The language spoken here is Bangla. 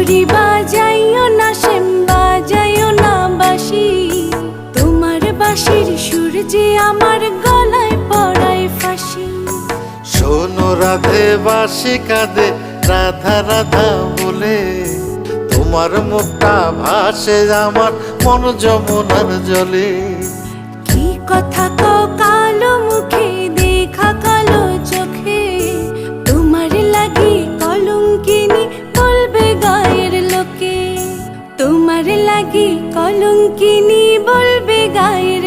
বাঁশুরি বাজাইও না শ্যাম, বাজাইও না বাঁশি। তোমার বাঁশির সুর যে আমার গলায় পড়ায় ফাঁসি। শোনো রাধে বাঁশি কাঁদে রাধা রাধা বলে, তোমার মুখটা ভাসে আমার মন যমুনার জলে। কি কথা কও কালো মুখে, দেখা কালো চোখে, তোমার লাগি কলঙ্কিনী বলবে গায়ের লোকে। তোমার লাগি কলঙ্কিনী বলবে গায়ের